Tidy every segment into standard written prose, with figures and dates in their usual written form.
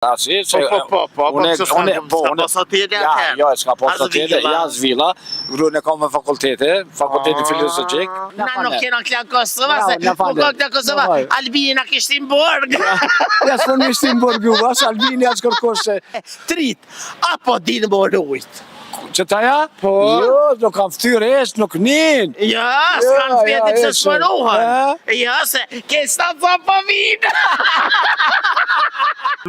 Asi, se Po, s'ka tjede atëherë. Jo, s'ka posa tjede, ja zvilla, gruen e kam me fakultetin filozogjik. Na nuk kena klan Kosova, se nuk ka Kosova, Albini na kishtin borg. Ja s'pon ishtin borg ju, as Albini as kërkosh se... Trit, apo din borujt. Që taja? Po. Jo, nuk kam ftyrë nuk nin. Ja, s'kan fjetit se s'përuhen. Ja, se ke stanca po vinë.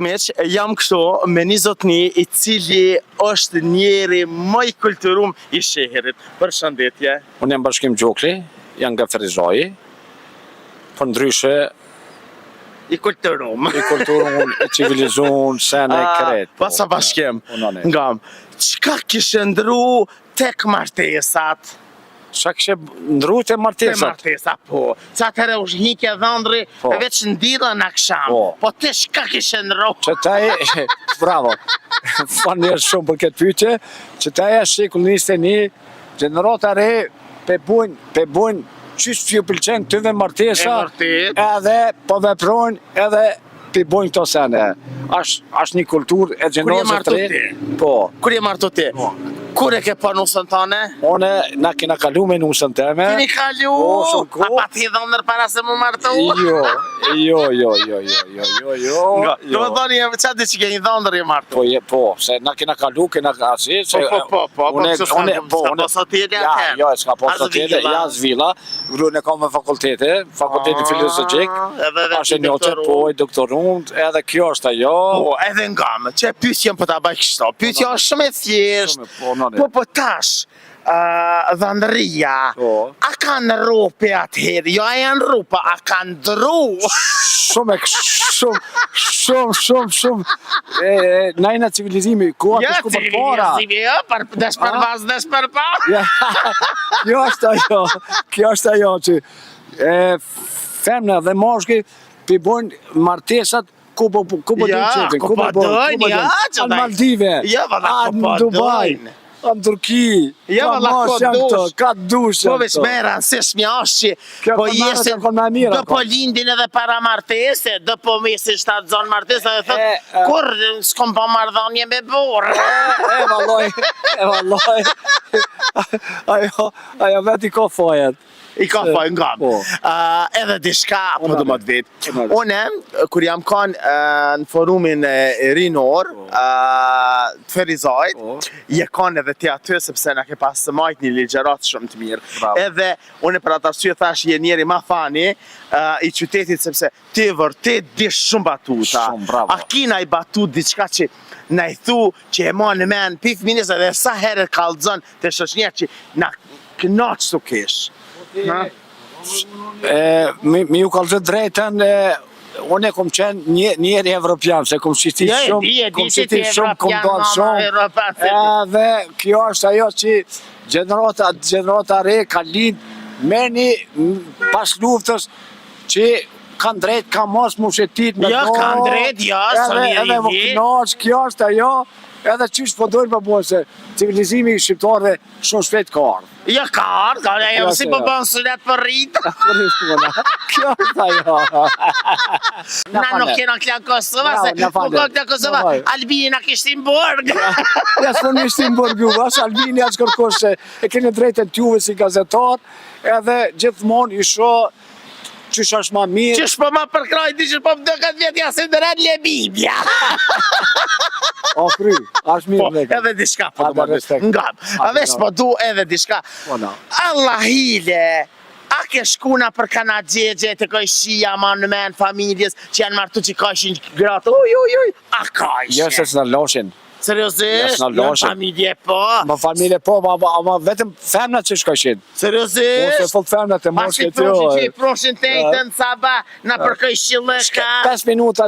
Meq, jam kështu me një zotni i cili është njeri më i kulturum i sheherit. Përshëndetje. Unë jam Bashkim Gjokli, jam nga Ferizaj, për ndryshe I kulturum, i civilizum, sene e kret. Pasa Bashkim, ngam, qka kishe ndru tek martesat? Qa kishe ndru te martesat? Te martesat, po. Ca atëre u shhike dhëndri, veç ndira në aksham. Po te shka kishe ndru? Që taj, bravo, fanë njerë shumë për këtë pyetje, që taj e shekull 21, gjenerata re, pe bujnë, qysh që ju pëlqen këtyve martesa, edhe po veprojnë, edhe pe bujnë këto sene. Ashtë një kultur e gjenerata re. Po. Kur je martu ti? Kur e ke pa nusën tane? One, na kena kalu me nusën teme. Keni kalu? A pa ti dhëndër para se mu martu? Jo. Do më dhoni, qa di që keni dhëndër i martu? Po, se na kena kalu, kena asi, se... Po, s'ka posa tjede atëherë. Jo, s'ka posa tjede, ja zvilla, gruen e kam me fakultetin filozogjik, ashe njote, po, i doktorumt, edhe kjo është ajo. Po, edhe ngamë, që pyetjen për ta baj kështu, pyetja është shumë e thjeshtë. Po tash, dhëndëria, a kanë rope atëherë? Jo, a janë ropa, a kanë dru? Shumë. Najna civilizimi, ku atë shku për para. Ja, civilizimi, des për para. Kjo është ajo që femna dhe moshki përbojnë martesat ku po dojnë qepin, ku po dojnë, në Maldive, në Dubai, në Turki, ka dushë. Po veç mera, se shmja është që po jesë, do po lindin edhe para martese, do po mesin 7 zonë martese, dhe thëtë, kur s'kom po mardhanje me borë. Ajo vet i ka fajet. I ka fajnë ngam. Edhe dishka, po du më të vetë. Une, kur jam kanë në forumin e rinor, të Ferizajt, je kanë edhe të aty, sepse në ke pas të majt një ligjerat shumë të mirë. Edhe, une për atë arsye thash, je njeri ma fani i qytetit, sepse ti vërtet dish shumë batuta. A kina i batut diçka që në i thu që e ma në men, pif minis edhe sa herë kalëzën të shëshnjerë që në knaqë su kesh. Mi ju kalëzët drejten, unë e kom qenë njeri evropian, se kom qitit shumë, kom dalë shumë, edhe kjo është ajo që gjenerata re ka lind meni pas luftës që kanë drejt, ka mos mu shetit me do, kanë drejt, edhe më knaqë, kjo është ajo, edhe qështë po dojnë për bojnë se civilizimi shqiptarëve shumë shpejt ka ardhë. Ja ka ardhë, e si po bënë sunet për rritë. Kjo është ajo. Na nuk kena klan Kosova, se nuk ka klan Kosova, Albini na kishtin borg. Ja s'pon ishtin borg ju, as Albini as kërkosh se e keni drejten t'juve si gazetar, edhe gjithmonë i shoh qysh është ma mirë. Qysh po ma përkraj, ti qysh po më 12 vjet jasë ndërën le Biblia. O kry, është mirë dhe. Edhe dishka po du më të ngam. A vesh po du edhe dishka. Allah hile, a ke shkuna për kana gjegje të kojshia ma në men familjes që janë martu që kojshin gratë, a kojshin. Jo se s'na loshin. Seriosisht? Në familje po? Në familje po, ma vetëm femnat që shkojshin. Seriosisht? Ose fol femnat e moshke të jo. Pashki që i proshin të ejtën saba në përkojshin lëka. 5 minuta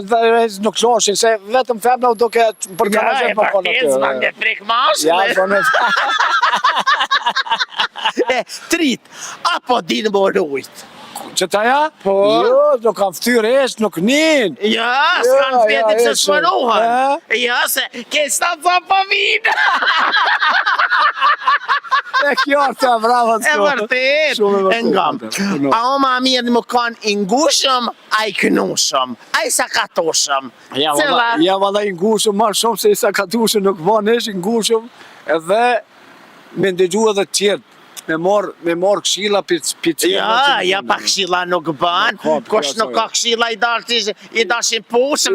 nuk loshin, se vetëm femnat duke për kana gjithë më konë atë. Ja, e prek mashkë. Trit, apo din më rujt? Që taja? Po? Jo, nuk kam ftyrë nuk nin. Ja, s'kan fjetit se s'përuhen. Ja, se ke stanca po vinë. E kjo është e bravo të E vërtet, e ngam. A o ma mirë më kanë i ngushëm, a i kënushëm, a i sakatoshëm. Ja valla i ngushëm ma shumë se i sakatushëm nuk van ish i ngushëm edhe me ndëgju edhe tjertë. Me mor këshilla për Ja, pa këshilla nuk bën. Kush nuk ka këshilla i dashin pushën.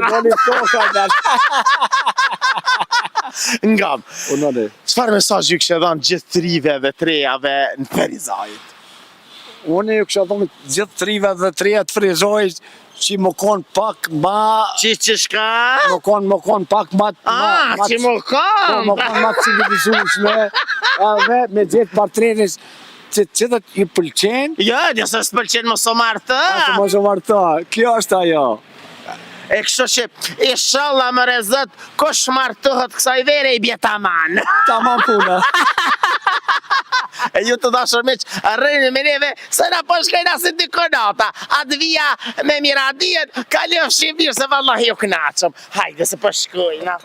Ngam. Çfarë mesazhi ju kishe dhënë gjithë trive dhe trejave në Ferizajt? Unë ju kisha dhënë gjithë trive dhe treja të Ferizajt që më konë pak ma... Që shka? Më konë pak ma... që më konë! Më konë ma civilizueshme, edhe me gjithë partneris që dhe ju pëlqenë. Jo, nëse s'pëlqenë mos o martë. Mos o martë, kjo është ajo. E kështu që, inshallah më rezët, kush martohet kësaj vere i bje taman. Taman puna. E ju të dashur miq, rrini me neve, se na po shkojna si dy konata. Atë vija me miradien, kalofshim mirë se vallahi ju knaqëm. Hajde se po shkojna.